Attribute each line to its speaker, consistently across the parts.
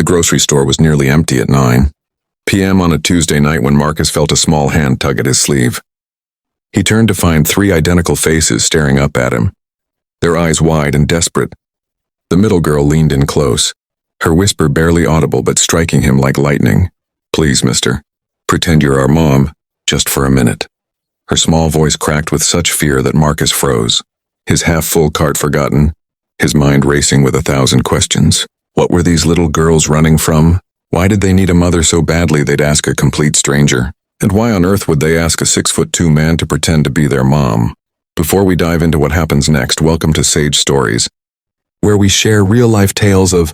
Speaker 1: grocery store was nearly empty at 9 p.m. on a Tuesday night when Marcus felt a small hand tug at his sleeve. He turned to find 3 identical faces staring up at him, their eyes wide and desperate. The middle girl leaned in close, her whisper barely audible but striking him like lightning. "Please, mister, pretend you're our mom, just for a minute." Her small voice cracked with such fear that Marcus froze, his half-full cart forgotten, his mind racing with 1,000 questions. What were these little girls running from? Why did they need a mother so badly they'd ask a complete stranger? And why on earth would they ask a 6'2" man to pretend to be their mom? Before we dive into what happens next, welcome to Sage Stories, where we share real-life tales of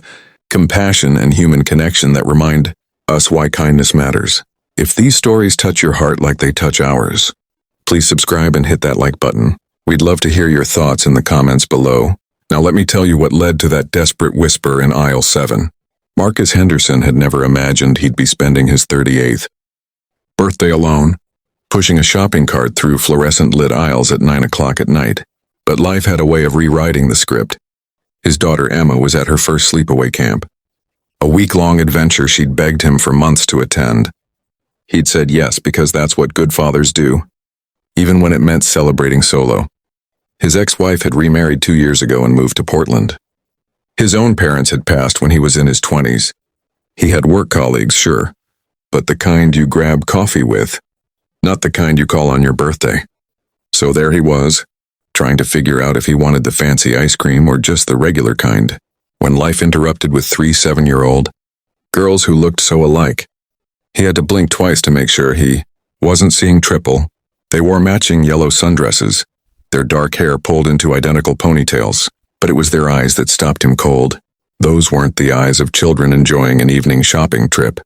Speaker 1: compassion and human connection that remind us why kindness matters. If these stories touch your heart like they touch ours, please subscribe and hit that like button. We'd love to hear your thoughts in the comments below. Now let me tell you what led to that desperate whisper in aisle 7. Marcus Henderson had never imagined he'd be spending his 38th birthday alone, pushing a shopping cart through fluorescent-lit aisles at 9 o'clock at night. But life had a way of rewriting the script. His daughter Emma was at her first sleepaway camp, a week-long adventure she'd begged him for months to attend. He'd said yes because that's what good fathers do, even when it meant celebrating solo. His ex-wife had remarried 2 years ago and moved to Portland. His own parents had passed when he was in his 20s. He had work colleagues, sure, but the kind you grab coffee with, not the kind you call on your birthday. So there he was, trying to figure out if he wanted the fancy ice cream or just the regular kind, when life interrupted with 3 7-year-old girls who looked so alike. He had to blink twice to make sure he wasn't seeing triple. They wore matching yellow sundresses, their dark hair pulled into identical ponytails, but it was their eyes that stopped him cold. Those weren't the eyes of children enjoying an evening shopping trip.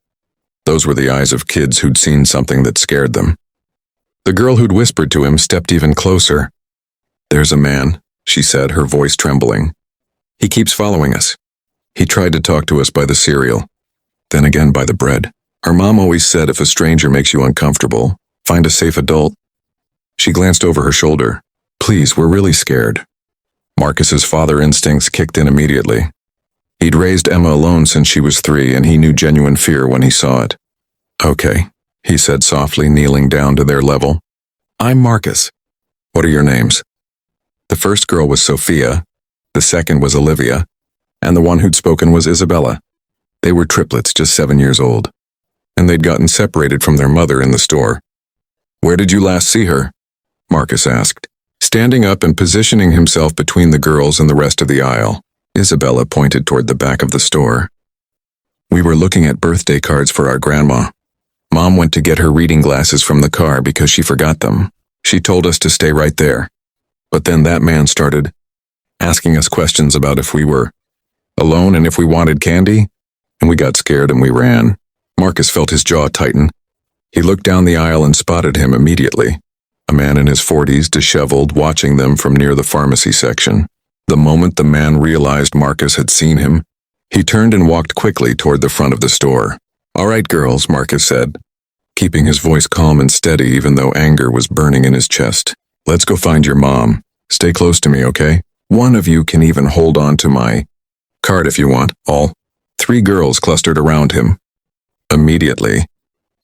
Speaker 1: Those were the eyes of kids who'd seen something that scared them. The girl who'd whispered to him stepped even closer. "There's a man," she said, her voice trembling. "He keeps following us. He tried to talk to us by the cereal, then again by the bread. Our mom always said if a stranger makes you uncomfortable, find a safe adult." She glanced over her shoulder. "Please, we're really scared." Marcus's father instincts kicked in immediately. He'd raised Emma alone since she was 3, and he knew genuine fear when he saw it. "Okay," he said softly, kneeling down to their level. "I'm Marcus. What are your names?" The first girl was Sophia, the second was Olivia, and the one who'd spoken was Isabella. They were triplets, just 7 years old, and they'd gotten separated from their mother in the store. "Where did you last see her?" Marcus asked, standing up and positioning himself between the girls and the rest of the aisle. Isabella pointed toward the back of the store. "We were looking at birthday cards for our grandma. Mom went to get her reading glasses from the car because she forgot them. She told us to stay right there. But then that man started asking us questions about if we were alone and if we wanted candy, and we got scared and we ran." Marcus felt his jaw tighten. He looked down the aisle and spotted him immediately. A man in his 40s, disheveled, watching them from near the pharmacy section. The moment the man realized Marcus had seen him, he turned and walked quickly toward the front of the store. "All right, girls," Marcus said, keeping his voice calm and steady even though anger was burning in his chest. "Let's go find your mom. Stay close to me, okay? One of you can even hold on to my card if you want." All 3 girls clustered around him. Immediately,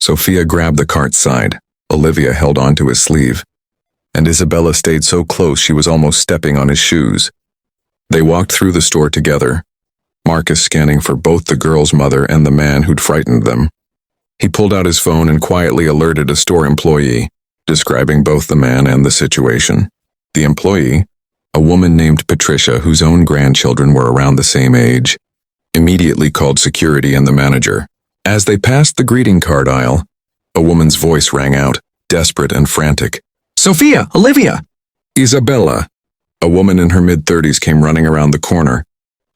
Speaker 1: Sophia grabbed the cart's side. Olivia held onto his sleeve, and Isabella stayed so close she was almost stepping on his shoes. They walked through the store together, Marcus scanning for both the girl's mother and the man who'd frightened them. He pulled out his phone and quietly alerted a store employee, describing both the man and the situation. The employee, a woman named Patricia whose own grandchildren were around the same age, immediately called security and the manager. As they passed the greeting card aisle, a woman's voice rang out, desperate and frantic. "Sophia! Olivia!" "Isabella!" A woman in her mid-30s came running around the corner,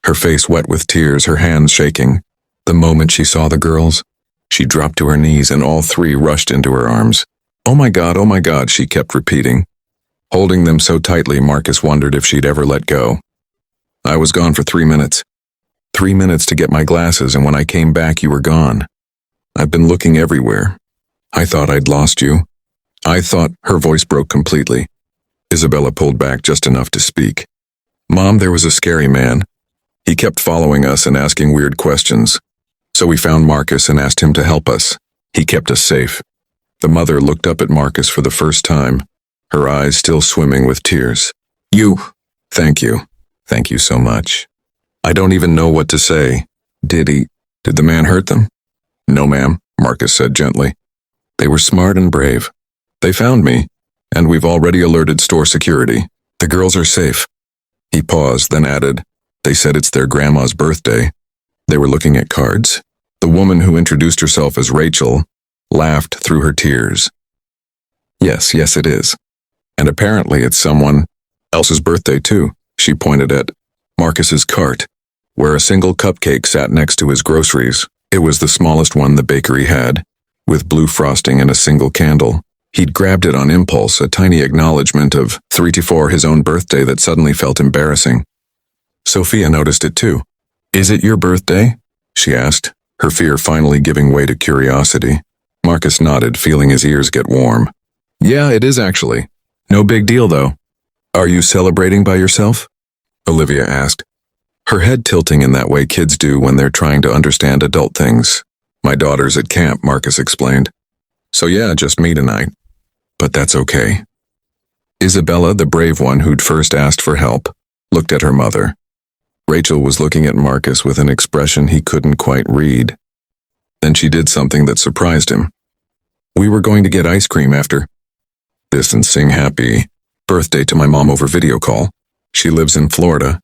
Speaker 1: her face wet with tears, her hands shaking. The moment she saw the girls, she dropped to her knees and all 3 rushed into her arms. Oh my God," she kept repeating. Holding them so tightly, Marcus wondered if she'd ever let go. "I was gone for 3 minutes. 3 minutes to get my glasses, and when I came back, you were gone. I've been looking everywhere. I thought I'd lost you. I thought—" Her voice broke completely. Isabella pulled back just enough to speak. "Mom, there was a scary man. He kept following us and asking weird questions. So we found Marcus and asked him to help us. He kept us safe. The mother looked up at Marcus for the first time, her eyes still swimming with tears. Thank you. Thank you so much. I don't even know what to say. Did the man hurt them? No, ma'am, Marcus said gently. They were smart and brave. They found me, and we've already alerted store security. The girls are safe. He paused, then added, they said it's their grandma's birthday. They were looking at cards. The woman who introduced herself as Rachel laughed through her tears. Yes, it is. And apparently it's someone else's birthday too. She pointed at Marcus's cart, where a single cupcake sat next to his groceries. It was the smallest one the bakery had, with blue frosting and a single candle. He'd grabbed it on impulse, a tiny acknowledgement of 3-4 his own birthday that suddenly felt embarrassing. Sophia noticed it too. Is it your birthday? She asked, her fear finally giving way to curiosity. Marcus nodded, feeling his ears get warm. Yeah, it is actually. No big deal though. Are you celebrating by yourself? Olivia asked, her head tilting in that way kids do when they're trying to understand adult things. My daughter's at camp, Marcus explained. So yeah, just me tonight. But that's okay. Isabella, the brave one who'd first asked for help, looked at her mother. Rachel was looking at Marcus with an expression he couldn't quite read. Then she did something that surprised him. We were going to get ice cream after this and sing happy birthday to my mom over video call. She lives in Florida.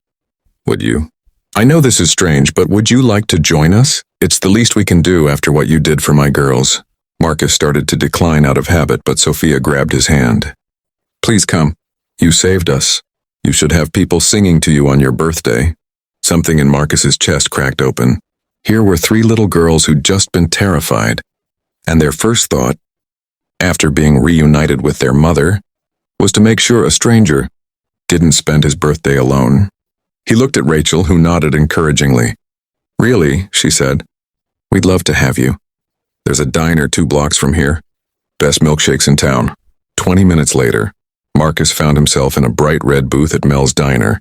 Speaker 1: Would you? I know this is strange, but would you like to join us? It's the least we can do after what you did for my girls. Marcus started to decline out of habit, but Sophia grabbed his hand. Please come. You saved us. You should have people singing to you on your birthday. Something in Marcus's chest cracked open. Here were 3 little girls who'd just been terrified, and their first thought, after being reunited with their mother, was to make sure a stranger didn't spend his birthday alone. He looked at Rachel, who nodded encouragingly. Really, she said. We'd love to have you. There's a diner 2 blocks from here. Best milkshakes in town. 20 minutes later, Marcus found himself in a bright red booth at Mel's Diner,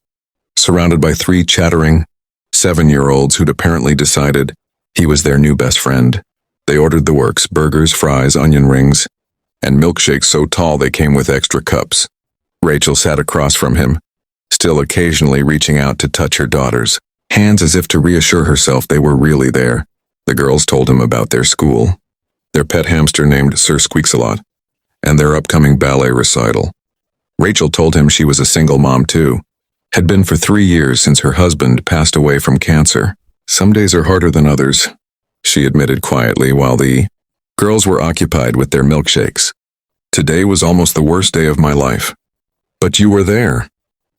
Speaker 1: surrounded by 3 chattering 7-year-olds who'd apparently decided he was their new best friend. They ordered the works, burgers, fries, onion rings, and milkshakes so tall they came with extra cups. Rachel sat across from him, still occasionally reaching out to touch her daughter's hands as if to reassure herself they were really there. The girls told him about their school, their pet hamster named Sir Squeaks-a-Lot, and their upcoming ballet recital. Rachel told him she was a single mom too, had been for 3 years since her husband passed away from cancer. Some days are harder than others, she admitted quietly while the girls were occupied with their milkshakes. Today was almost the worst day of my life. But you were there.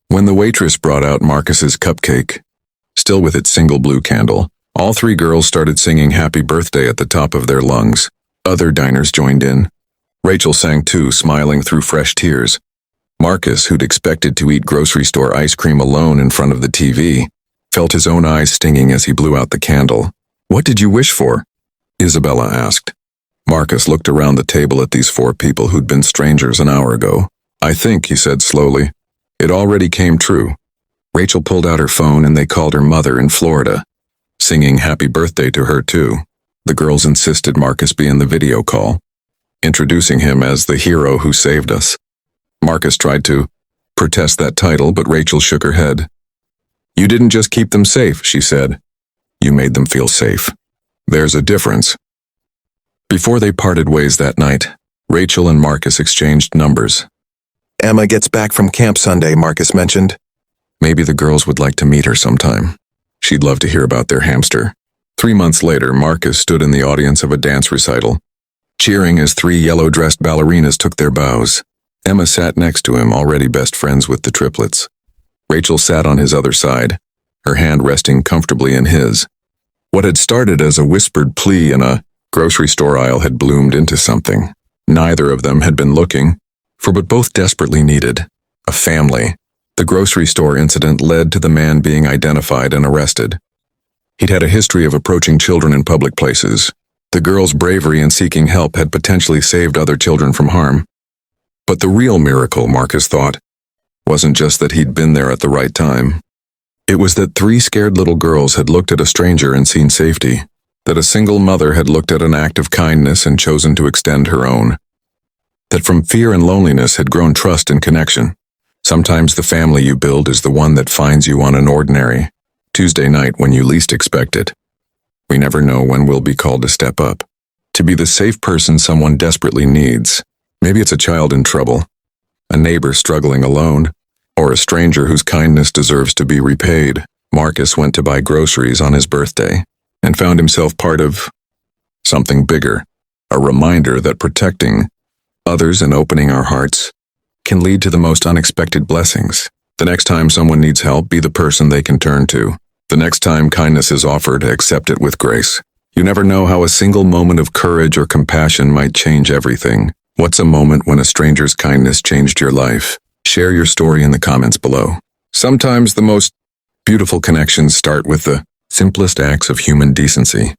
Speaker 1: When the waitress brought out Marcus's cupcake, still with its single blue candle, all 3 girls started singing happy birthday at the top of their lungs. Other diners joined in. Rachel sang too, smiling through fresh tears. Marcus, who'd expected to eat grocery store ice cream alone in front of the TV, felt his own eyes stinging as he blew out the candle. What did you wish for? Isabella asked. Marcus looked around the table at these 4 people who'd been strangers an hour ago. I think, he said slowly, it already came true. Rachel pulled out her phone and they called her mother in Florida, singing happy birthday to her too. The girls insisted Marcus be in the video call, introducing him as the hero who saved us. Marcus tried to protest that title, but Rachel shook her head. You didn't just keep them safe, she said. You made them feel safe. There's a difference. Before they parted ways that night, Rachel and Marcus exchanged numbers. Emma gets back from camp Sunday, Marcus mentioned. Maybe the girls would like to meet her sometime. She'd love to hear about their hamster. 3 months later, Marcus stood in the audience of a dance recital, cheering as 3 yellow-dressed ballerinas took their bows. Emma sat next to him, already best friends with the triplets. Rachel sat on his other side, her hand resting comfortably in his. What had started as a whispered plea in a grocery store aisle had bloomed into something. Neither of them had been looking for what both desperately needed, a family. The grocery store incident led to the man being identified and arrested. He'd had a history of approaching children in public places. The girl's bravery in seeking help had potentially saved other children from harm. But the real miracle, Marcus thought, wasn't just that he'd been there at the right time. It was that 3 scared little girls had looked at a stranger and seen safety. That a single mother had looked at an act of kindness and chosen to extend her own. That from fear and loneliness had grown trust and connection. Sometimes the family you build is the one that finds you on an ordinary Tuesday night when you least expect it. We never know when we'll be called to step up, to be the safe person someone desperately needs. Maybe it's a child in trouble, a neighbor struggling alone, or a stranger whose kindness deserves to be repaid. Marcus went to buy groceries on his birthday and found himself part of something bigger, a reminder that protecting others and opening our hearts can lead to the most unexpected blessings. The next time someone needs help, be the person they can turn to. The next time kindness is offered, accept it with grace. You never know how a single moment of courage or compassion might change everything. What's a moment when a stranger's kindness changed your life? Share your story in the comments below. Sometimes the most beautiful connections start with the simplest acts of human decency.